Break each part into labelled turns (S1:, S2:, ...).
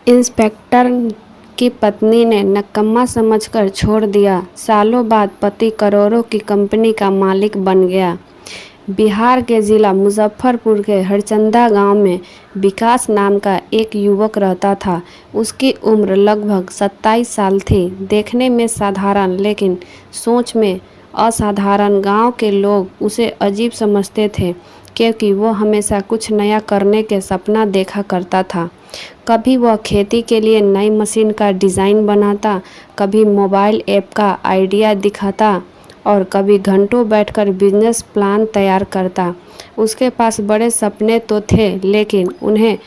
S1: Inspector की पत्नी ने नकम्मा समझकर छोड़ दिया। सालों बाद पति करोड़ों की कंपनी का मालिक बन गया। बिहार के जिला मुजफ्फरपुर के हरचंदा गांव में विकास नाम का एक युवक रहता था। उसकी उम्र लगभग 27 साल थी। देखने में साधारण लेकिन सोच में असाधारण। गांव के लोग उसे अजीब समझते थे क्योंकि वो हमेशा कुछ नया करने के सपना देखा करता था। कभी वह खेती के लिए नई मशीन का डिज़ाइन बनाता, कभी मोबाइल ऐप का आइडिया दिखाता और कभी घंटों बैठकर बिजनेस प्लान तैयार करता। उसके पास बड़े सपने तो थे लेकिन उन्हें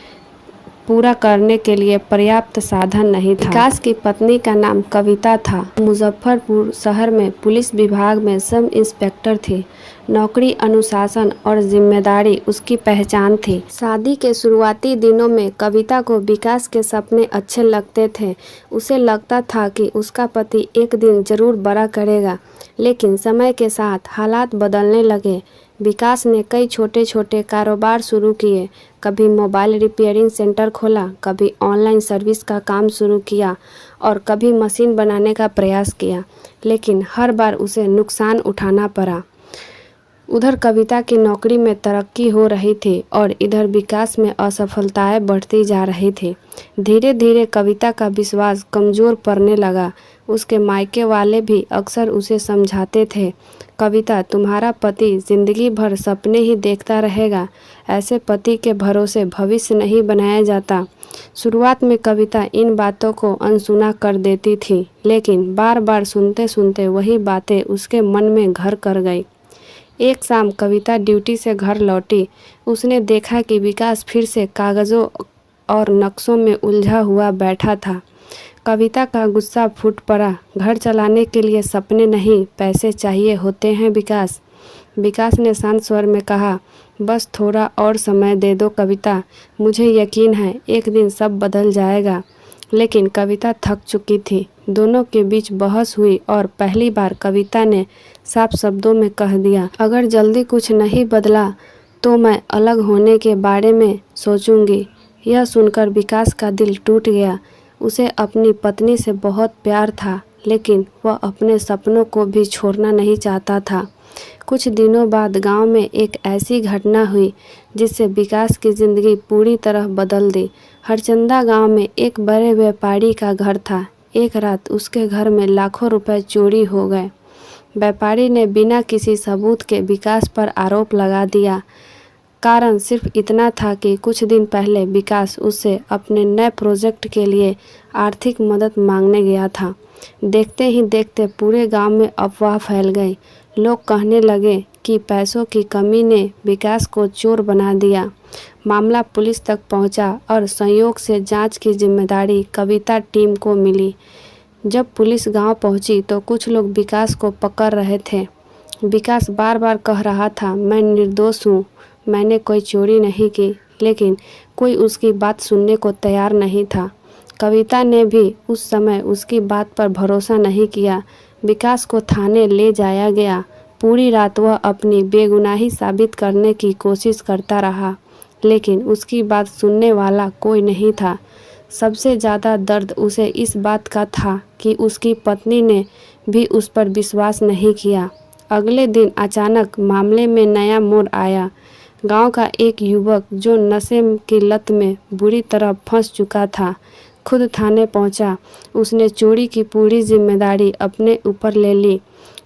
S1: पूरा करने के लिए पर्याप्त साधन नहीं था। विकास की पत्नी का नाम कविता था। मुजफ्फरपुर शहर में पुलिस विभाग में सब इंस्पेक्टर थी। नौकरी, अनुशासन और जिम्मेदारी उसकी पहचान थी। शादी के शुरुआती दिनों में कविता को विकास के सपने अच्छे लगते थे। उसे लगता था कि उसका पति एक दिन जरूर बड़ा करेगा, लेकिन समय के साथ हालात बदलने लगे। विकास ने कई छोटे छोटे कारोबार शुरू किए। कभी मोबाइल रिपेयरिंग सेंटर खोला, कभी ऑनलाइन सर्विस का काम शुरू किया और कभी मशीन बनाने का प्रयास किया, लेकिन हर बार उसे नुकसान उठाना पड़ा। उधर कविता की नौकरी में तरक्की हो रही थी और इधर विकास में असफलताएं बढ़ती जा रही थी। धीरे धीरे कविता का विश्वास कमज़ोर पड़ने लगा। उसके मायके वाले भी अक्सर उसे समझाते थे, कविता, तुम्हारा पति जिंदगी भर सपने ही देखता रहेगा। ऐसे पति के भरोसे भविष्य नहीं बनाया जाता। शुरुआत में कविता इन बातों को अनसुना कर देती थी, लेकिन बार बार सुनते सुनते वही बातें उसके मन में घर कर गई। एक शाम कविता ड्यूटी से घर लौटी। उसने देखा कि विकास फिर से कागज़ों और नक्शों में उलझा हुआ बैठा था। कविता का गुस्सा फूट पड़ा। घर चलाने के लिए सपने नहीं, पैसे चाहिए होते हैं विकास। विकास ने शांत स्वर में कहा, बस थोड़ा और समय दे दो कविता, मुझे यकीन है एक दिन सब बदल जाएगा। लेकिन कविता थक चुकी थी। दोनों के बीच बहस हुई और पहली बार कविता ने साफ शब्दों में कह दिया, अगर जल्दी कुछ नहीं बदला तो मैं अलग होने के बारे में सोचूंगी। यह सुनकर विकास का दिल टूट गया। उसे अपनी पत्नी से बहुत प्यार था, लेकिन वह अपने सपनों को भी छोड़ना नहीं चाहता था। कुछ दिनों बाद गांव में एक ऐसी घटना हुई जिससे विकास की ज़िंदगी पूरी तरह बदल दी। हरचंदा गांव में एक बड़े व्यापारी का घर था। एक रात उसके घर में लाखों रुपए चोरी हो गए। व्यापारी ने बिना किसी सबूत के विकास पर आरोप लगा दिया। कारण सिर्फ इतना था कि कुछ दिन पहले विकास उससे अपने नए प्रोजेक्ट के लिए आर्थिक मदद मांगने गया था। देखते ही देखते पूरे गांव में अफवाह फैल गई। लोग कहने लगे कि पैसों की कमी ने विकास को चोर बना दिया। मामला पुलिस तक पहुंचा और संयोग से जांच की जिम्मेदारी कविता टीम को मिली। जब पुलिस गांव पहुंची तो कुछ लोग विकास को पकड़ रहे थे। विकास बार बार कह रहा था, मैं निर्दोष हूँ, मैंने कोई चोरी नहीं की, लेकिन कोई उसकी बात सुनने को तैयार नहीं था। कविता ने भी उस समय उसकी बात पर भरोसा नहीं किया। विकास को थाने ले जाया गया। पूरी रात वह अपनी बेगुनाही साबित करने की कोशिश करता रहा, लेकिन उसकी बात सुनने वाला कोई नहीं था। सबसे ज़्यादा दर्द उसे इस बात का था कि उसकी पत्नी ने भी उस पर विश्वास नहीं किया। अगले दिन अचानक मामले में नया मोड़ आया। गांव का एक युवक जो नशे की लत में बुरी तरह फंस चुका था, खुद थाने पहुंचा। उसने चोरी की पूरी जिम्मेदारी अपने ऊपर ले ली।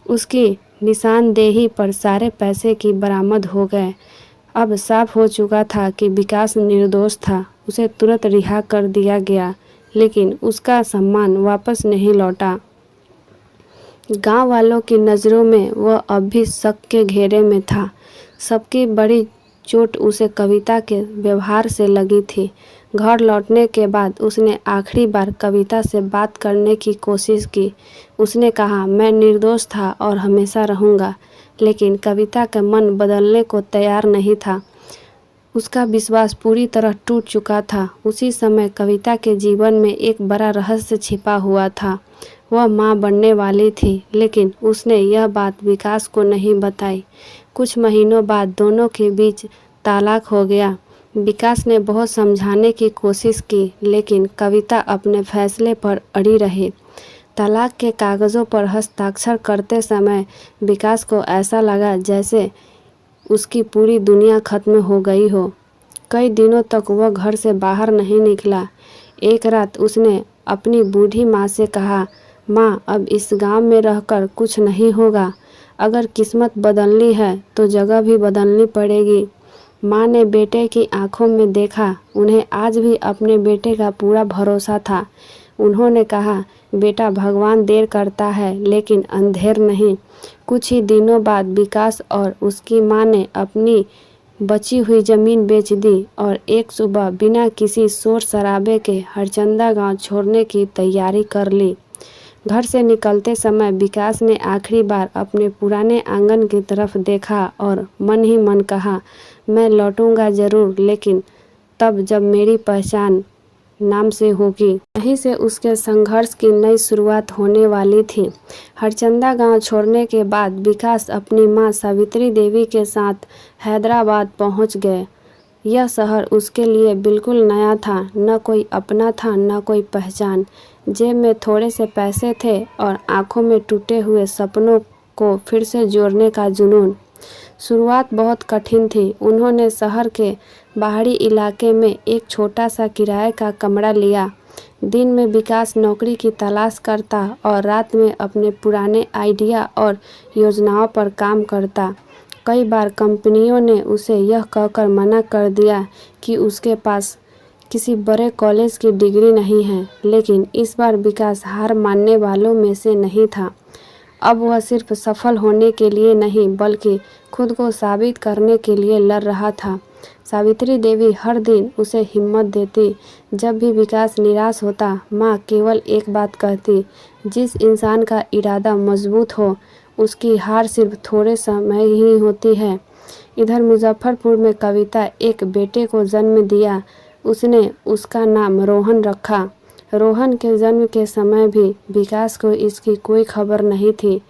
S1: उसकी निशानदेही पर सारे पैसे की बरामद हो गए। अब साफ हो चुका था कि विकास निर्दोष था। उसे तुरंत रिहा कर दिया गया, लेकिन उसका सम्मान वापस नहीं लौटा। गांव वालों की नज़रों में वह अब भी शक के घेरे में था। सबकी बड़ी चोट उसे कविता के व्यवहार से लगी थी। घर लौटने के बाद उसने आखिरी बार कविता से बात करने की कोशिश की। उसने कहा, मैं निर्दोष था और हमेशा रहूँगा। लेकिन कविता का मन बदलने को तैयार नहीं था। उसका विश्वास पूरी तरह टूट चुका था। उसी समय कविता के जीवन में एक बड़ा रहस्य छिपा हुआ था। वह माँ बनने वाली थी, लेकिन उसने यह बात विकास को नहीं बताई। कुछ महीनों बाद दोनों के बीच तलाक हो गया। विकास ने बहुत समझाने की कोशिश की, लेकिन कविता अपने फैसले पर अड़ी रही। तलाक के कागज़ों पर हस्ताक्षर करते समय विकास को ऐसा लगा जैसे उसकी पूरी दुनिया खत्म हो गई हो। कई दिनों तक वह घर से बाहर नहीं निकला। एक रात उसने अपनी बूढ़ी माँ से कहा, माँ, अब इस गांव में रहकर कुछ नहीं होगा। अगर किस्मत बदलनी है तो जगह भी बदलनी पड़ेगी। माँ ने बेटे की आंखों में देखा। उन्हें आज भी अपने बेटे का पूरा भरोसा था। उन्होंने कहा, बेटा, भगवान देर करता है लेकिन अंधेर नहीं। कुछ ही दिनों बाद विकास और उसकी माँ ने अपनी बची हुई ज़मीन बेच दी और एक सुबह बिना किसी शोर शराबे के हरचंदा गांव छोड़ने की तैयारी कर ली। घर से निकलते समय विकास ने आखिरी बार अपने पुराने आंगन की तरफ देखा और मन ही मन कहा, मैं लौटूंगा ज़रूर, लेकिन तब जब मेरी पहचान नाम से होगी। यहीं से उसके संघर्ष की नई शुरुआत होने वाली थी। हरचंदा गांव छोड़ने के बाद विकास अपनी मां सावित्री देवी के साथ हैदराबाद पहुंच गए। यह शहर उसके लिए बिल्कुल नया था। न कोई अपना था, न कोई पहचान। जेब में थोड़े से पैसे थे और आंखों में टूटे हुए सपनों को फिर से जोड़ने का जुनून। शुरुआत बहुत कठिन थी। उन्होंने शहर के बाहरी इलाके में एक छोटा सा किराए का कमरा लिया। दिन में विकास नौकरी की तलाश करता और रात में अपने पुराने आइडिया और योजनाओं पर काम करता। कई बार कंपनियों ने उसे यह कहकर मना कर दिया कि उसके पास किसी बड़े कॉलेज की डिग्री नहीं है, लेकिन इस बार विकास हार मानने वालों में से नहीं था। अब वह सिर्फ सफल होने के लिए नहीं, बल्कि खुद को साबित करने के लिए लड़ रहा था। सावित्री देवी हर दिन उसे हिम्मत देती। जब भी विकास निराश होता, माँ केवल एक बात कहती, जिस इंसान का इरादा मजबूत हो, उसकी हार सिर्फ थोड़े समय ही होती है। इधर मुजफ्फरपुर में कविता एक बेटे को जन्म दिया। उसने उसका नाम रोहन रखा। रोहन के जन्म के समय भी विकास को इसकी कोई खबर नहीं थी।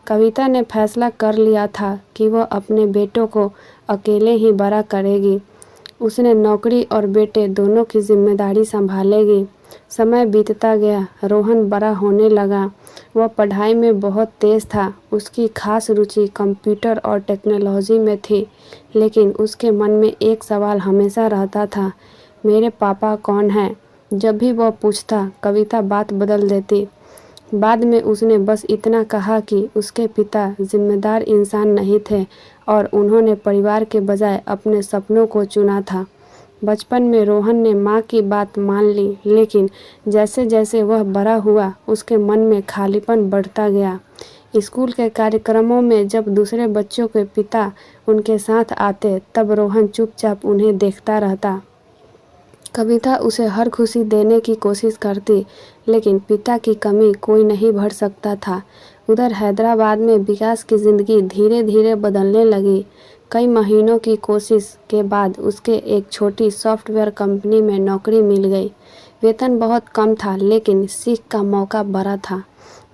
S1: कविता ने फैसला कर लिया था कि वह अपने बेटों को अकेले ही बड़ा करेगी। उसने नौकरी और बेटे दोनों की जिम्मेदारी संभालेगी। समय बीतता गया। रोहन बड़ा होने लगा। वह पढ़ाई में बहुत तेज था। उसकी खास रुचि कंप्यूटर और टेक्नोलॉजी में थी, लेकिन उसके मन में एक सवाल हमेशा रहता था, मेरे पापा कौन हैं? जब भी वह पूछता, कविता बात बदल देती। बाद में उसने बस इतना कहा कि उसके पिता जिम्मेदार इंसान नहीं थे और उन्होंने परिवार के बजाय अपने सपनों को चुना था। बचपन में रोहन ने माँ की बात मान ली, लेकिन जैसे जैसे वह बड़ा हुआ, उसके मन में खालीपन बढ़ता गया। स्कूल के कार्यक्रमों में जब दूसरे बच्चों के पिता उनके साथ आते, तब रोहन चुपचाप उन्हें देखता रहता। कविता उसे हर खुशी देने की कोशिश करती, लेकिन पिता की कमी कोई नहीं भर सकता था। उधर हैदराबाद में विकास की ज़िंदगी धीरे धीरे बदलने लगी। कई महीनों की कोशिश के बाद उसके एक छोटी सॉफ्टवेयर कंपनी में नौकरी मिल गई। वेतन बहुत कम था, लेकिन सीख का मौका बड़ा था।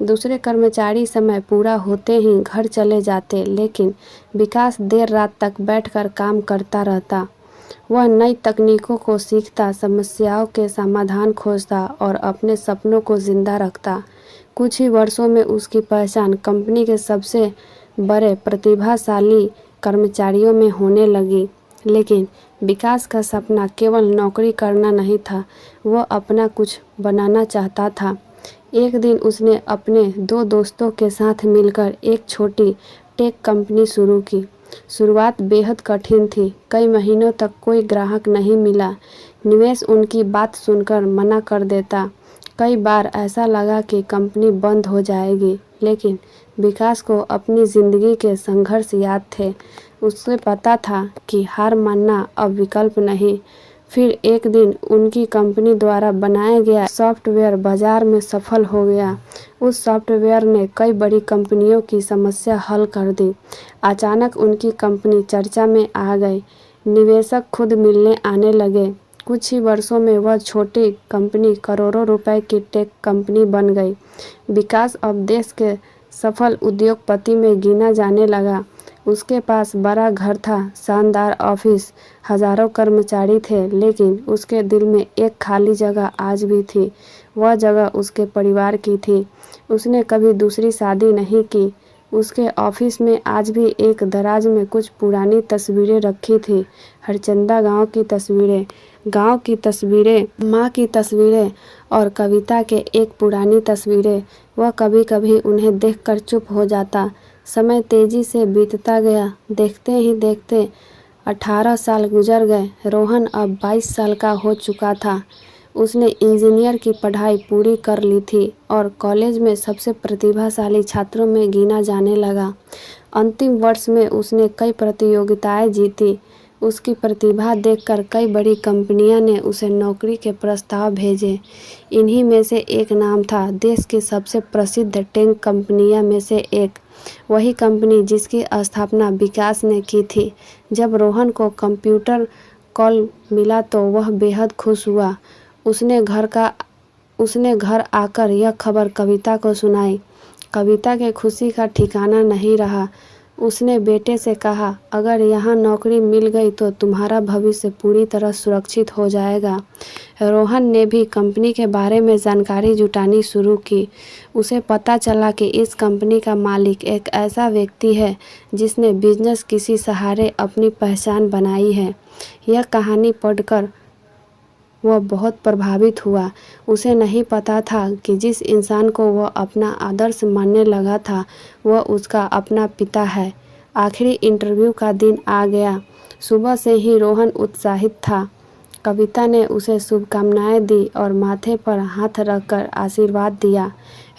S1: दूसरे कर्मचारी समय पूरा होते ही घर चले जाते, लेकिन विकास देर रात तक बैठकर काम करता रहता। वह नई तकनीकों को सीखता, समस्याओं के समाधान खोजता और अपने सपनों को जिंदा रखता। कुछ ही वर्षों में उसकी पहचान कंपनी के सबसे बड़े प्रतिभाशाली कर्मचारियों में होने लगी। लेकिन विकास का सपना केवल नौकरी करना नहीं था, वह अपना कुछ बनाना चाहता था। एक दिन उसने अपने दो दोस्तों के साथ मिलकर एक छोटी टेक कंपनी शुरू की। शुरुआत बेहद कठिन थी। कई महीनों तक कोई ग्राहक नहीं मिला। निवेश उनकी बात सुनकर मना कर देता। कई बार ऐसा लगा कि कंपनी बंद हो जाएगी, लेकिन विकास को अपनी ज़िंदगी के संघर्ष याद थे। उसे पता था कि हार मानना अब विकल्प नहीं। फिर एक दिन उनकी कंपनी द्वारा बनाया गया सॉफ्टवेयर बाजार में सफल हो गया। उस सॉफ्टवेयर ने कई बड़ी कंपनियों की समस्या हल कर दी। अचानक उनकी कंपनी चर्चा में आ गई। निवेशक खुद मिलने आने लगे। कुछ ही वर्षों में वह छोटी कंपनी करोड़ों रुपए की टेक कंपनी बन गई। विकास अब देश के सफल उद्योगपति में गिना जाने लगा। उसके पास बड़ा घर था, शानदार ऑफिस, हजारों कर्मचारी थे, लेकिन उसके दिल में एक खाली जगह आज भी थी। वह जगह उसके परिवार की थी। उसने कभी दूसरी शादी नहीं की। उसके ऑफिस में आज भी एक दराज में कुछ पुरानी तस्वीरें रखी थी। हरचंदा गांव की तस्वीरें, माँ की तस्वीरें और कविता के एक पुरानी तस्वीरें। वह कभी कभी उन्हें देखकर चुप हो जाता। समय तेजी से बीतता गया। देखते ही देखते 18 साल गुजर गए। रोहन अब 22 साल का हो चुका था। उसने इंजीनियर की पढ़ाई पूरी कर ली थी और कॉलेज में सबसे प्रतिभाशाली छात्रों में गिना जाने लगा। अंतिम वर्ष में उसने कई प्रतियोगिताएं जीती। उसकी प्रतिभा देखकर कई बड़ी कंपनियां ने उसे नौकरी के प्रस्ताव भेजे। इन्हीं में से एक नाम था देश की सबसे प्रसिद्ध टेक कंपनियां में से एक, वही कंपनी जिसकी स्थापना विकास ने की थी। जब रोहन को कंप्यूटर कॉल मिला तो वह बेहद खुश हुआ। उसने घर आकर यह खबर कविता को सुनाई। कविता के खुशी का ठिकाना नहीं रहा। उसने बेटे से कहा, अगर यहाँ नौकरी मिल गई तो तुम्हारा भविष्य पूरी तरह सुरक्षित हो जाएगा। रोहन ने भी कंपनी के बारे में जानकारी जुटानी शुरू की। उसे पता चला कि इस कंपनी का मालिक एक ऐसा व्यक्ति है जिसने बिजनेस किसी सहारे अपनी पहचान बनाई है। यह कहानी पढ़कर वह बहुत प्रभावित हुआ। उसे नहीं पता था कि जिस इंसान को वह अपना आदर्श मानने लगा था वह उसका अपना पिता है। आखिरी इंटरव्यू का दिन आ गया। सुबह से ही रोहन उत्साहित था। कविता ने उसे शुभकामनाएं दी और माथे पर हाथ रखकर आशीर्वाद दिया।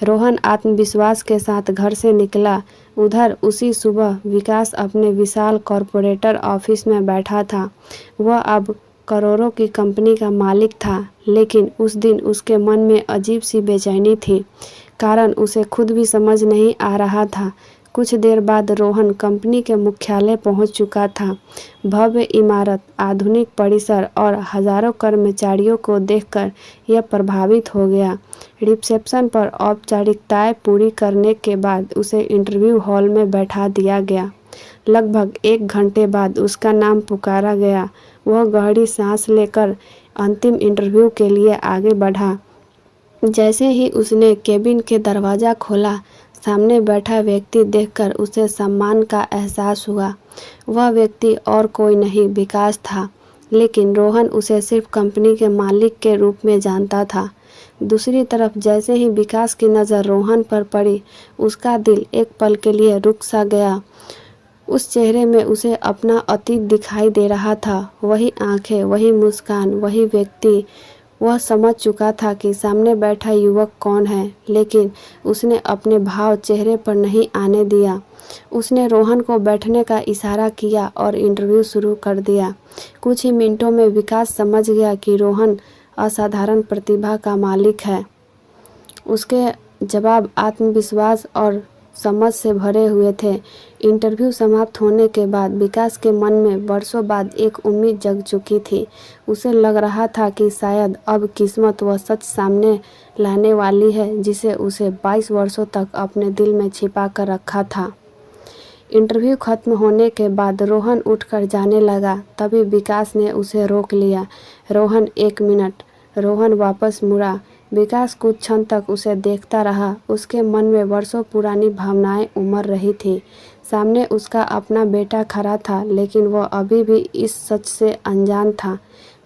S1: रोहन आत्मविश्वास के साथ घर से निकला। उधर उसी सुबह विकास अपने विशाल कॉरपोरेटर ऑफिस में बैठा था। वह अब करोड़ों की कंपनी का मालिक था, लेकिन उस दिन उसके मन में अजीब सी बेचैनी थी। कारण उसे खुद भी समझ नहीं आ रहा था। कुछ देर बाद रोहन कंपनी के मुख्यालय पहुंच चुका था। भव्य इमारत, आधुनिक परिसर और हजारों कर्मचारियों को देखकर यह प्रभावित हो गया। रिसेप्शन पर औपचारिकताएं पूरी करने के बाद उसे इंटरव्यू हॉल में बैठा दिया गया। लगभग 1 घंटे बाद उसका नाम पुकारा गया। वह गहरी सांस लेकर अंतिम इंटरव्यू के लिए आगे बढ़ा। जैसे ही उसने केबिन के दरवाज़ा खोला, सामने बैठा व्यक्ति देखकर उसे सम्मान का एहसास हुआ। वह व्यक्ति और कोई नहीं, विकास था, लेकिन रोहन उसे सिर्फ कंपनी के मालिक के रूप में जानता था। दूसरी तरफ जैसे ही विकास की नज़र रोहन पर पड़ी, उसका दिल एक पल के लिए रुक सा गया। उस चेहरे में उसे अपना अतीत दिखाई दे रहा था। वही आंखें, वही मुस्कान, वही व्यक्ति। वह समझ चुका था कि सामने बैठा युवक कौन है, लेकिन उसने अपने भाव चेहरे पर नहीं आने दिया। उसने रोहन को बैठने का इशारा किया और इंटरव्यू शुरू कर दिया। कुछ ही मिनटों में विकास समझ गया कि रोहन असाधारण प्रतिभा का मालिक है। उसके जवाब आत्मविश्वास और समझ से भरे हुए थे। इंटरव्यू समाप्त होने के बाद विकास के मन में वर्षों बाद एक उम्मीद जग चुकी थी। उसे लग रहा था कि शायद अब किस्मत वह सच सामने लाने वाली है जिसे उसे 22 वर्षों तक अपने दिल में छिपा कर रखा था। इंटरव्यू खत्म होने के बाद रोहन उठकर जाने लगा। तभी विकास ने उसे रोक लिया। रोहन, 1 मिनट। रोहन वापस मुड़ा। विकास कुछ क्षण तक उसे देखता रहा। उसके मन में वर्षों पुरानी भावनाएं उमड़ रही थी। सामने उसका अपना बेटा खड़ा था, लेकिन वह अभी भी इस सच से अनजान था।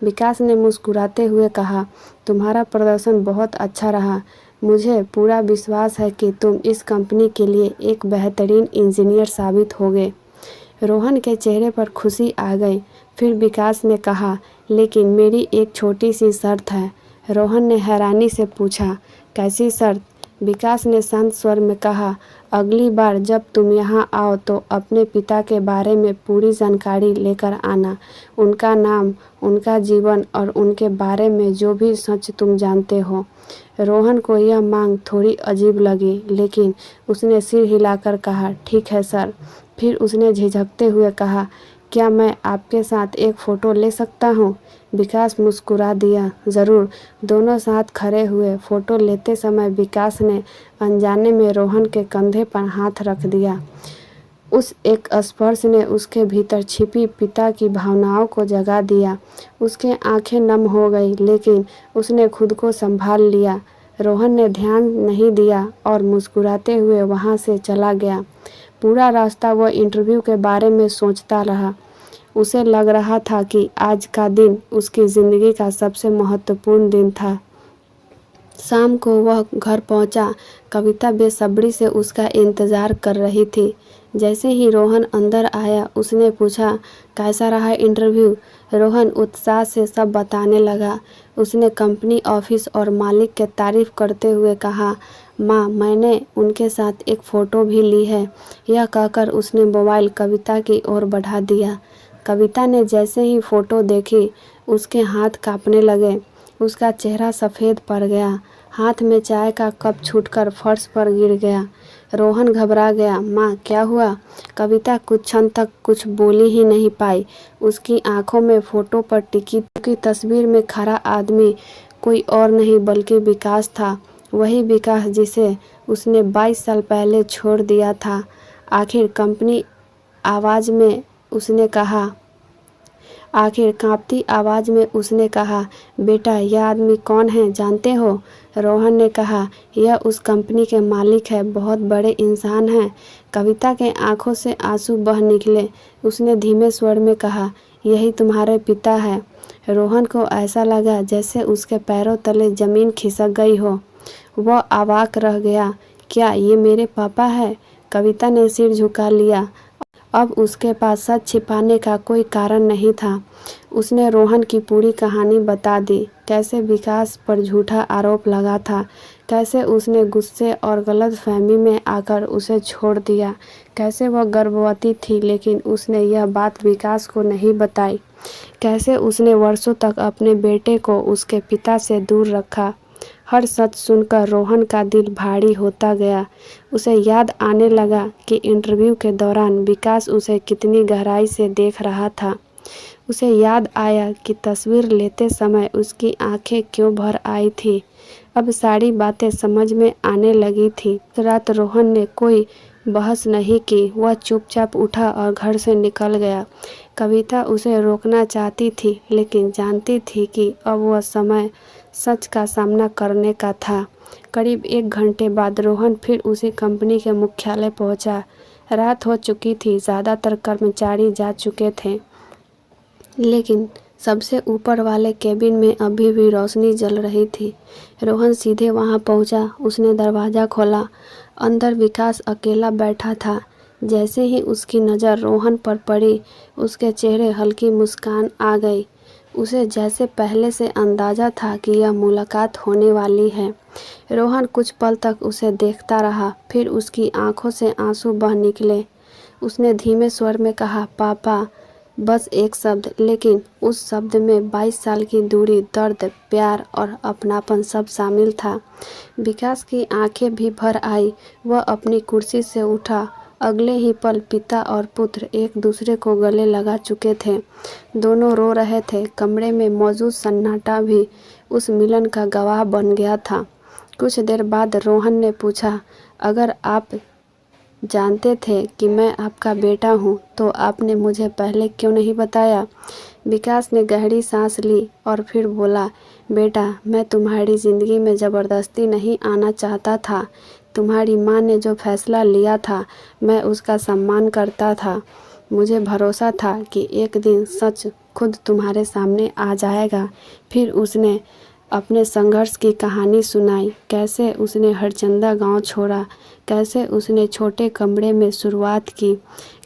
S1: विकास ने मुस्कुराते हुए कहा, तुम्हारा प्रदर्शन बहुत अच्छा रहा। मुझे पूरा विश्वास है कि तुम इस कंपनी के लिए एक बेहतरीन इंजीनियर साबित होगे। रोहन के चेहरे पर खुशी आ गई। फिर विकास ने कहा, लेकिन मेरी एक छोटी सी शर्त है। रोहन ने हैरानी से पूछा, कैसी शर्त? विकास ने शांत स्वर में कहा, अगली बार जब तुम यहाँ आओ तो अपने पिता के बारे में पूरी जानकारी लेकर आना। उनका नाम, उनका जीवन और उनके बारे में जो भी सच तुम जानते हो। रोहन को यह मांग थोड़ी अजीब लगी, लेकिन उसने सिर हिलाकर कहा, ठीक है सर। फिर उसने झिझकते हुए कहा, क्या मैं आपके साथ एक फ़ोटो ले सकता हूँ? विकास मुस्कुरा दिया, ज़रूर। दोनों साथ खड़े हुए। फ़ोटो लेते समय विकास ने अनजाने में रोहन के कंधे पर हाथ रख दिया। उस एक स्पर्श ने उसके भीतर छिपी पिता की भावनाओं को जगा दिया। उसके आंखें नम हो गई, लेकिन उसने खुद को संभाल लिया। रोहन ने ध्यान नहीं दिया और मुस्कुराते हुए वहाँ से चला गया। पूरा रास्ता वह इंटरव्यू के बारे में सोचता रहा। उसे लग रहा था कि आज का दिन उसकी ज़िंदगी का सबसे महत्वपूर्ण दिन था। शाम को वह घर पहुंचा। कविता बेसब्री से उसका इंतज़ार कर रही थी। जैसे ही रोहन अंदर आया, उसने पूछा, कैसा रहा इंटरव्यू? रोहन उत्साह से सब बताने लगा। उसने कंपनी, ऑफिस और मालिक की तारीफ करते हुए कहा, माँ, मैंने उनके साथ एक फ़ोटो भी ली है। यह कहकर उसने मोबाइल कविता की ओर बढ़ा दिया। कविता ने जैसे ही फ़ोटो देखी, उसके हाथ कांपने लगे। उसका चेहरा सफ़ेद पड़ गया। हाथ में चाय का कप छूटकर फर्श पर गिर गया। रोहन घबरा गया। माँ, क्या हुआ? कविता कुछ क्षण तक कुछ बोली ही नहीं पाई। उसकी आंखों में फ़ोटो पर टिकी की तस्वीर में खड़ा आदमी कोई और नहीं बल्कि विकास था। वही विकास जिसे उसने 22 साल पहले छोड़ दिया था। आखिर कंपनी आवाज़ में उसने कहा आखिर कांपती आवाज़ में उसने कहा, बेटा, यह आदमी कौन है, जानते हो? रोहन ने कहा, यह उस कंपनी के मालिक है, बहुत बड़े इंसान हैं। कविता के आंखों से आंसू बह निकले। उसने धीमे स्वर में कहा, यही तुम्हारे पिता है। रोहन को ऐसा लगा जैसे उसके पैरों तले ज़मीन खिसक गई हो। वह अवाक रह गया। क्या ये मेरे पापा है? कविता ने सिर झुका लिया। अब उसके पास सच छिपाने का कोई कारण नहीं था। उसने रोहन की पूरी कहानी बता दी। कैसे विकास पर झूठा आरोप लगा था, कैसे उसने गुस्से और गलतफहमी में आकर उसे छोड़ दिया, कैसे वह गर्भवती थी लेकिन उसने यह बात विकास को नहीं बताई, कैसे उसने वर्षों तक अपने बेटे को उसके पिता से दूर रखा। हर सच सुनकर रोहन का दिल भारी होता गया। उसे याद आने लगा कि इंटरव्यू के दौरान विकास उसे कितनी गहराई से देख रहा था। उसे याद आया कि तस्वीर लेते समय उसकी आंखें क्यों भर आई थी। अब सारी बातें समझ में आने लगी थी। रात रोहन ने कोई बहस नहीं की। वह चुपचाप उठा और घर से निकल गया। कविता उसे रोकना चाहती थी, लेकिन जानती थी कि अब वह समय सच का सामना करने का था। करीब 1 घंटे बाद रोहन फिर उसी कंपनी के मुख्यालय पहुंचा। रात हो चुकी थी, ज़्यादातर कर्मचारी जा चुके थे, लेकिन सबसे ऊपर वाले केबिन में अभी भी रोशनी जल रही थी। रोहन सीधे वहां पहुंचा। उसने दरवाज़ा खोला। अंदर विकास अकेला बैठा था। जैसे ही उसकी नज़र रोहन पर पड़ी, उसके चेहरे हल्की मुस्कान आ गई। उसे जैसे पहले से अंदाज़ा था कि यह मुलाकात होने वाली है। रोहन कुछ पल तक उसे देखता रहा, फिर उसकी आंखों से आंसू बह निकले। उसने धीमे स्वर में कहा, पापा। बस एक शब्द, लेकिन उस शब्द में 22 साल की दूरी, दर्द, प्यार और अपनापन सब शामिल था। विकास की आंखें भी भर आई। वह अपनी कुर्सी से उठा। अगले ही पल पिता और पुत्र एक दूसरे को गले लगा चुके थे। दोनों रो रहे थे। कमरे में मौजूद सन्नाटा भी उस मिलन का गवाह बन गया था। कुछ देर बाद रोहन ने पूछा, अगर आप जानते थे कि मैं आपका बेटा हूँ, तो आपने मुझे पहले क्यों नहीं बताया? विकास ने गहरी सांस ली और फिर बोला, बेटा, मैं तुम्हारी ज़िंदगी में ज़बरदस्ती नहीं आना चाहता था। तुम्हारी माँ ने जो फैसला लिया था, मैं उसका सम्मान करता था। मुझे भरोसा था कि एक दिन सच खुद तुम्हारे सामने आ जाएगा। फिर उसने अपने संघर्ष की कहानी सुनाई। कैसे उसने हरचंदा गांव छोड़ा, कैसे उसने छोटे कमरे में शुरुआत की,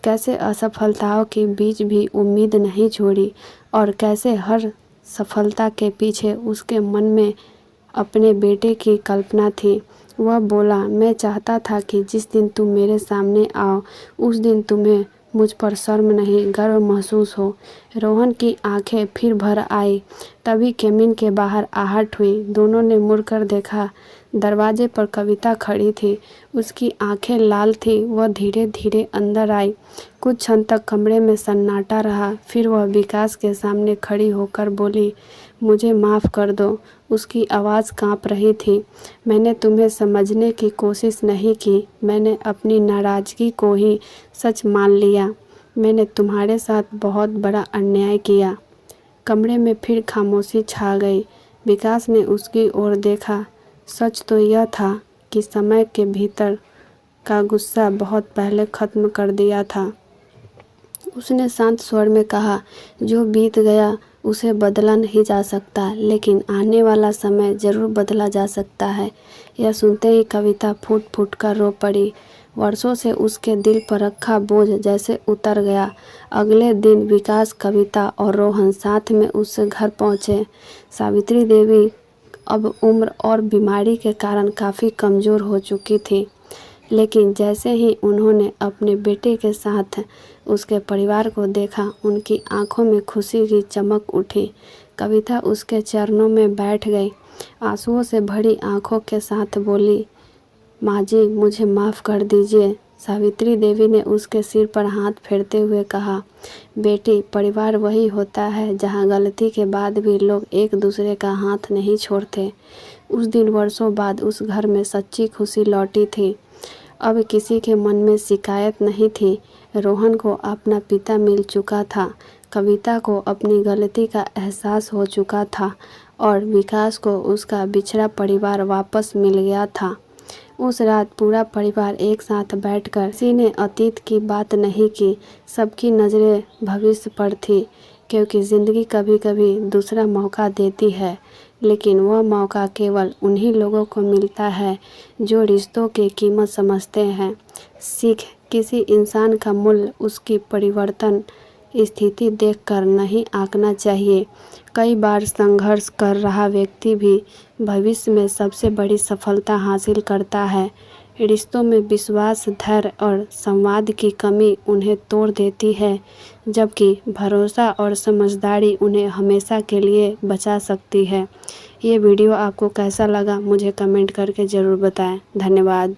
S1: कैसे असफलताओं के बीच भी उम्मीद नहीं छोड़ी, और कैसे हर सफलता के पीछे उसके मन में अपने बेटे की कल्पना थी। वह बोला, मैं चाहता था कि जिस दिन तुम मेरे सामने आओ, उस दिन तुम्हें मुझ पर शर्म नहीं, गर्व महसूस हो। रोहन की आंखें फिर भर आई। तभी केबिन के बाहर आहट हुई। दोनों ने मुड़कर देखा। दरवाजे पर कविता खड़ी थी। उसकी आंखें लाल थी। वह धीरे धीरे अंदर आई। कुछ क्षण तक कमरे में सन्नाटा रहा। फिर वह विकास के सामने खड़ी होकर बोली, मुझे माफ़ कर दो। उसकी आवाज़ काँप रही थी। मैंने तुम्हें समझने की कोशिश नहीं की। मैंने अपनी नाराज़गी को ही सच मान लिया। मैंने तुम्हारे साथ बहुत बड़ा अन्याय किया। कमरे में फिर खामोशी छा गई। विकास ने उसकी ओर देखा। सच तो यह था कि समय के भीतर का गुस्सा बहुत पहले ख़त्म कर दिया था। उसने शांत स्वर में कहा, जो बीत गया उसे बदला नहीं जा सकता, लेकिन आने वाला समय ज़रूर बदला जा सकता है। यह सुनते ही कविता फूट फूट कर रो पड़ी। वर्षों से उसके दिल पर रखा बोझ जैसे उतर गया। अगले दिन विकास, कविता और रोहन साथ में उस घर पहुँचे। सावित्री देवी अब उम्र और बीमारी के कारण काफ़ी कमज़ोर हो चुकी थी, लेकिन जैसे ही उन्होंने अपने बेटे के साथ उसके परिवार को देखा, उनकी आंखों में खुशी की चमक उठी। कविता उसके चरणों में बैठ गई। आंसुओं से भरी आंखों के साथ बोली, माँ जी, मुझे माफ़ कर दीजिए। सावित्री देवी ने उसके सिर पर हाथ फेरते हुए कहा, बेटी, परिवार वही होता है जहाँ गलती के बाद भी लोग एक दूसरे का हाथ नहीं छोड़ते। उस दिन वर्षों बाद उस घर में सच्ची खुशी लौटी थी। अब किसी के मन में शिकायत नहीं थी। रोहन को अपना पिता मिल चुका था, कविता को अपनी गलती का एहसास हो चुका था और विकास को उसका बिछड़ा परिवार वापस मिल गया था। उस रात पूरा परिवार एक साथ बैठकर किसी ने अतीत की बात नहीं की। सबकी नज़रें भविष्य पर थी, क्योंकि ज़िंदगी कभी कभी दूसरा मौका देती है, लेकिन वह मौका केवल उन्हीं लोगों को मिलता है जो रिश्तों की कीमत समझते हैं। सीख, किसी इंसान का मूल्य उसकी परिवर्तन स्थिति देखकर नहीं आंकना चाहिए। कई बार संघर्ष कर रहा व्यक्ति भी भविष्य में सबसे बड़ी सफलता हासिल करता है। रिश्तों में विश्वास, धैर्य और संवाद की कमी उन्हें तोड़ देती है, जबकि भरोसा और समझदारी उन्हें हमेशा के लिए बचा सकती है। ये वीडियो आपको कैसा लगा मुझे कमेंट करके ज़रूर बताएं। धन्यवाद।